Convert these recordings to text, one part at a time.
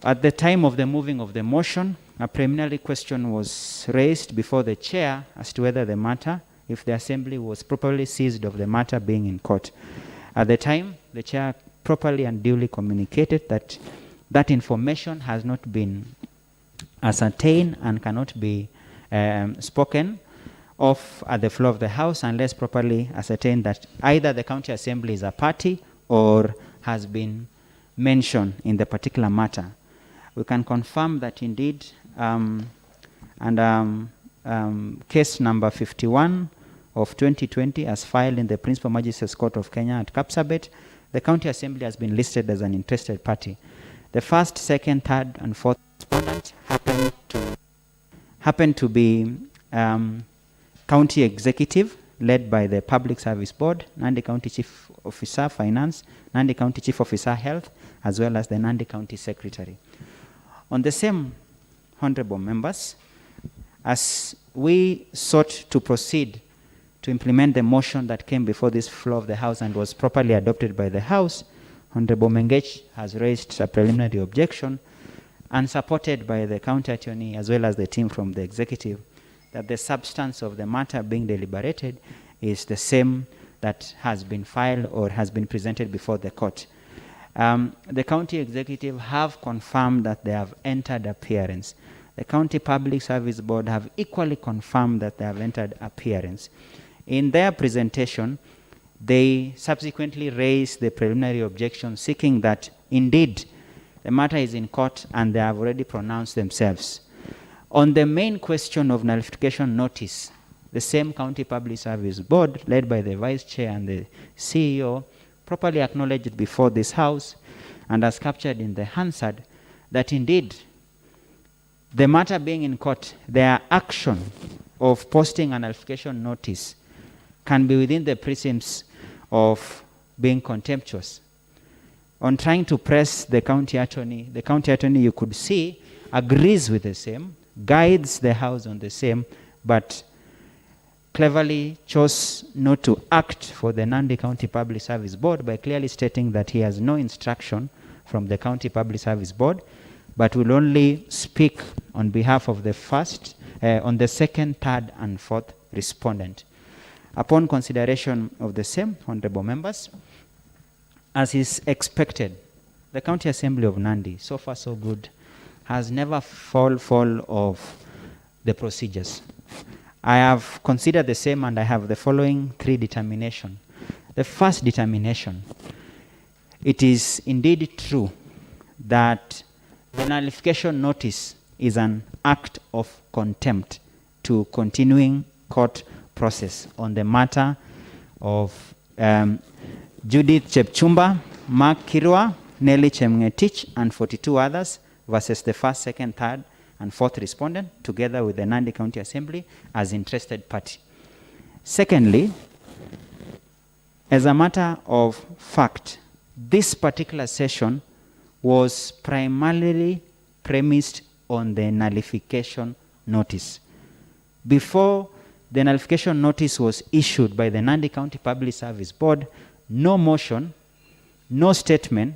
At the time of the moving of the motion, a preliminary question was raised before the chair as to whether the matter, if the assembly was properly seized of the matter being in court. At the time, the chair properly and duly communicated that that information has not been ascertained and cannot be spoken of at the floor of the House unless properly ascertained that either the County Assembly is a party or has been mentioned in the particular matter. We can confirm that indeed, case number 51 of 2020 as filed in the Principal Magistrates Court of Kenya at Kapsabet, the County Assembly has been listed as an interested party. The first, second, third, and fourth respondent happened to be County Executive, led by the Public Service Board, Nandi County Chief Officer Finance, Nandi County Chief Officer Health, as well as the Nandi County Secretary. On the same, honorable members, as we sought to proceed to implement the motion that came before this floor of the House and was properly adopted by the House, Honorable Mengech has raised a preliminary objection and supported by the County Attorney as well as the team from the Executive that the substance of the matter being deliberated is the same that has been filed or has been presented before the court. The County Executive have confirmed that they have entered appearance. The County Public Service Board have equally confirmed that they have entered appearance. In their presentation, they subsequently raised the preliminary objection seeking that indeed the matter is in court and they have already pronounced themselves. On the main question of nullification notice, the same County Public Service Board, led by the Vice Chair and the CEO, properly acknowledged before this House and as captured in the Hansard that indeed the matter being in court, their action of posting a nullification notice can be within the precincts of being contemptuous. On trying to press the County Attorney, you could see, agrees with the same, guides the House on the same, but cleverly chose not to act for the Nandi County Public Service Board by clearly stating that he has no instruction from the County Public Service Board, but will only speak on behalf of the on the second, third, and fourth respondent. Upon consideration of the same, honorable members, as is expected, the County Assembly of Nandi, so far so good, has never fall of the procedures. I have considered the same and I have the following three determinations. The first determination, it is indeed true that the nullification notice is an act of contempt to continuing court process on the matter of Judith Chepchumba, Mark Kirwa, Nelly Chemngetich, and 42 others versus the first, second, third, and fourth respondent, together with the Nandi County Assembly as interested party. Secondly, as a matter of fact, this particular session was primarily premised on the nullification notice. Before the nullification notice was issued by the Nandi County Public Service Board, no motion, no statement,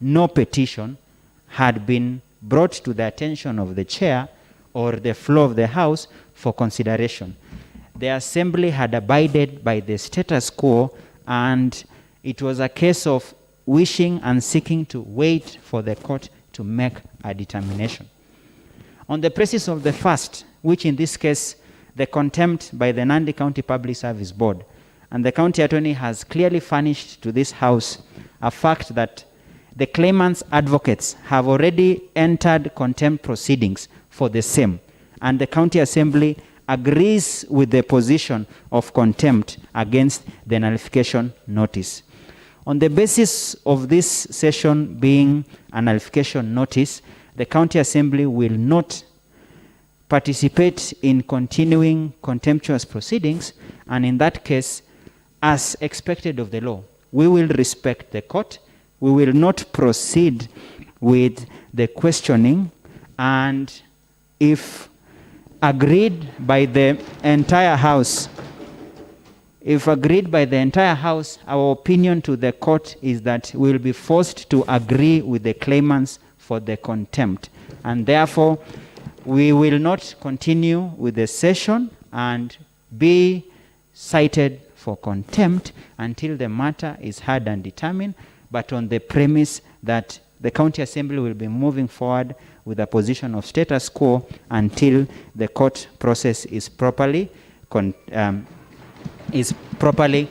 no petition had been brought to the attention of the chair or the floor of the House for consideration. The Assembly had abided by the status quo, and it was a case of wishing and seeking to wait for the court to make a determination. On the basis of the first, which in this case, the contempt by the Nandi County Public Service Board, and the County Attorney has clearly furnished to this House a fact that the claimant's advocates have already entered contempt proceedings for the same, and the County Assembly agrees with the position of contempt against the nullification notice. On the basis of this session being a nullification notice, the County Assembly will not participate in continuing contemptuous proceedings, and in that case, as expected of the law, we will respect the court. We will not proceed with the questioning, and if agreed by the entire House, our opinion to the court is that we will be forced to agree with the claimants for the contempt. And therefore, we will not continue with the session and be cited for contempt until the matter is heard and determined, but on the premise that the County Assembly will be moving forward with a position of status quo until the court process is properly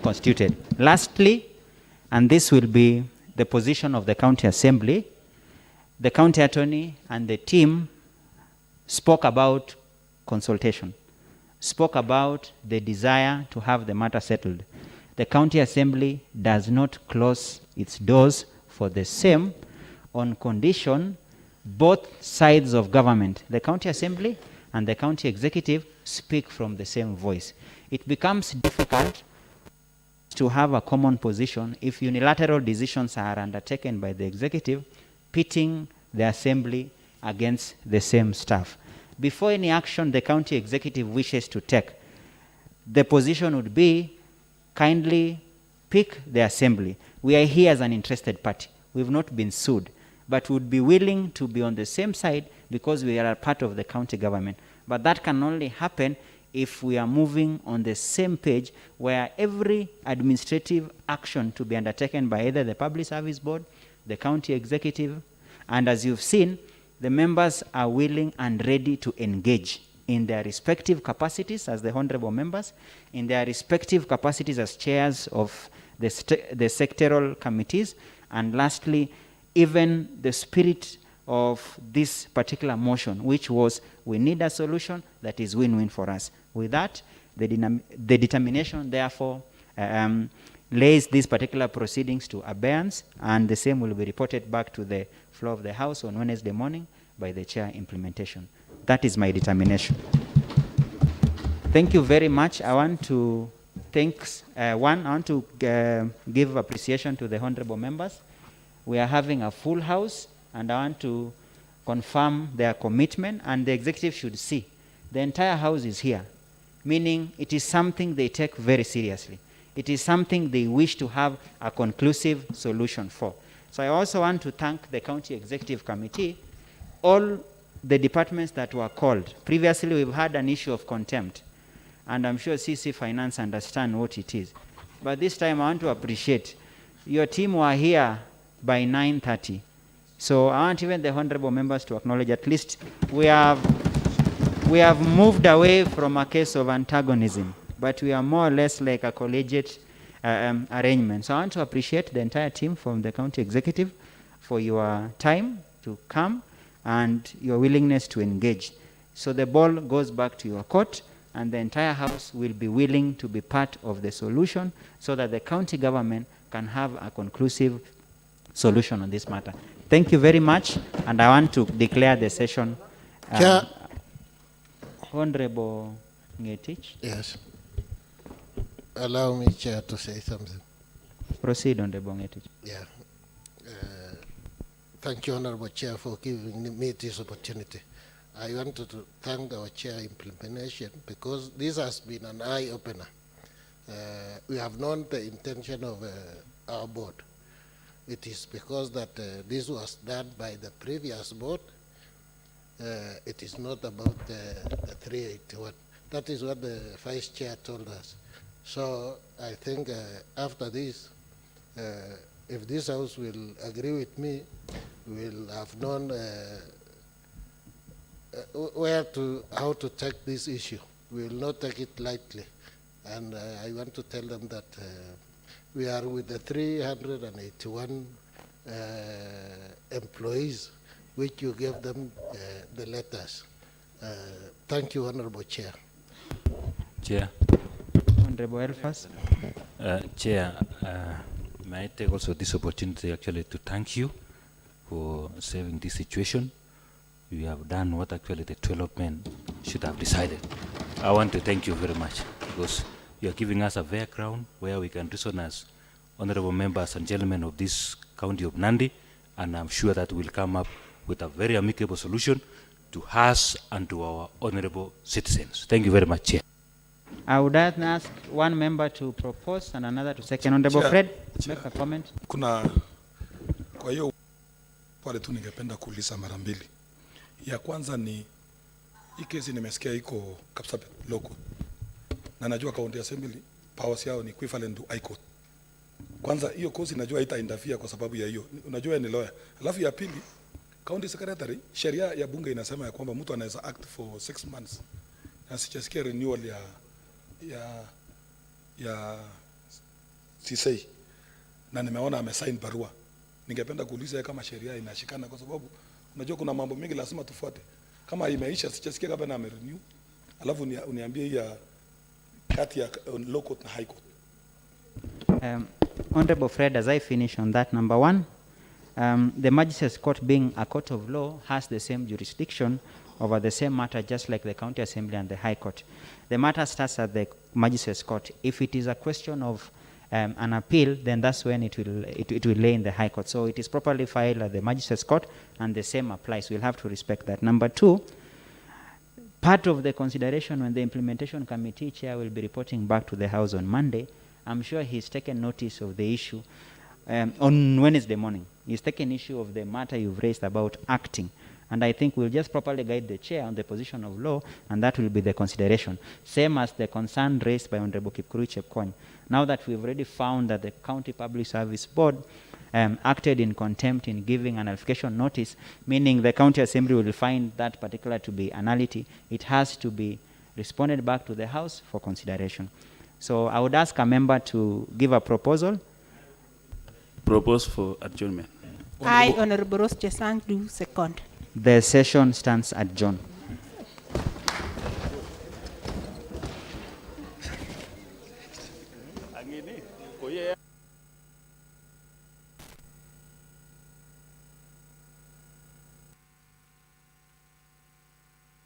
constituted. Lastly, and this will be the position of the County Assembly, the County Attorney and the team spoke about consultation, spoke about the desire to have the matter settled. The County Assembly does not close its doors for the same on condition both sides of government, the County Assembly and the County Executive, speak from the same voice. It becomes difficult to have a common position if unilateral decisions are undertaken by the Executive, pitting the Assembly against the same staff. Before any action the County Executive wishes to take, the position would be kindly pick the Assembly. We are here as an interested party. We've not been sued, but would be willing to be on the same side because we are a part of the county government. But that can only happen if we are moving on the same page, where every administrative action to be undertaken by either the Public Service Board, the County Executive, and as you've seen, the members are willing and ready to engage in their respective capacities as the honorable members, in their respective capacities as chairs of the sectoral committees, and lastly, even the spirit of this particular motion, which was we need a solution that is win-win for us. With that, the determination, therefore, lays these particular proceedings to abeyance, and the same will be reported back to the floor of the House on Wednesday morning by the chair implementation. That is my determination. Thank you very much. I want to give appreciation to the honorable members. We are having a full house, and I want to confirm their commitment, and the executive should see the entire house is here, meaning it is something they take very seriously. It is something they wish to have a conclusive solution for. So I also want to thank the County Executive Committee, all the departments that were called. Previously, we've had an issue of contempt, and I'm sure CC Finance understand what it is. But this time, I want to appreciate your team were here by 9:30. So I want even the honorable members to acknowledge at least we have moved away from a case of antagonism, but we are more or less like a collegiate arrangement. So I want to appreciate the entire team from the County Executive for your time to come and your willingness to engage. So the ball goes back to your court, and the entire House will be willing to be part of the solution so that the county government can have a conclusive solution on this matter. Thank you very much, and I want to declare the session. Chair. Honorable Ngetich. Yes. Allow me, Chair, to say something. Proceed, Honorable Ngetich. Yeah. Thank you, Honorable Chair, for giving me this opportunity. I wanted to thank our Chair implementation because this has been an eye-opener. We have known the intention of our board. It is because that this was done by the previous board. It is not about the 381. That is what the Vice Chair told us. So I think after this, if this House will agree with me, we'll have known how to take this issue. We will not take it lightly. And I want to tell them that we are with the 381 employees, which you gave them the letters. Thank you, Honorable Chair. Chair. Honorable Elfas. Chair, may I take also this opportunity actually to thank you for saving this situation. You have done what actually the 12 men should have decided. I want to thank you very much because you are giving us a fair ground where we can reason as honorable members and gentlemen of this county of Nandi, and I'm sure that we'll come up with a very amicable solution to us and to our honorable citizens. Thank you very much, Chair. I would ask one member to propose and another to second. Honorable Fred, make a comment. Kuna kwa hiyo pale tu ningependa kuuliza mara mbili. Ya kwanza ni hii kesi nimesikia iko Kapsabet Law Court. Na najua County Assembly powers yao ni equivalent to High Court. Kwanza hiyo kosi najua haita interfere kwa sababu ya hiyo. Unajua ni lawyer. Alafu ya pili, County Secretary, sheria ya bunge inasema ya kwamba mtu anaweza act for 6 months. Na sijasikia renewal ya CSA. Na nimeona amesign barua. Ningependa kuuliza kama sheria inashikana kwa sababu unajua kuna mambo mengi lazima tufuate. Kama imeisha sijasikia kama na amerenew. Alafu uniambie hii ya kati ya Law Court na High Court. Honorable Fred, as I finish on that, number one, the Magistrates Court being a court of law has the same jurisdiction over the same matter just like the County Assembly and the High Court. The matter starts at the Magistrates Court. If it is a question of an appeal, then that's when it will lay in the High Court. So it is properly filed at the Magistrates Court and the same applies. We'll have to respect that. Number two, part of the consideration when the implementation committee chair will be reporting back to the House on Monday, I'm sure he's taken notice of the issue on Wednesday morning. He's taken issue of the matter you've raised about acting. And I think we'll just properly guide the chair on the position of law, and that will be the consideration. Same as the concern raised by Honorable Kipkurui Chepkwony. Now that we've already found that the County Public Service Board acted in contempt in giving an nullification notice, meaning the County Assembly will find that particular to be a nullity, it has to be responded back to the House for consideration. So I would ask a member to give a proposal. Propose for adjournment. I, Honorable Rose Chesang, do second. The session stands adjourned.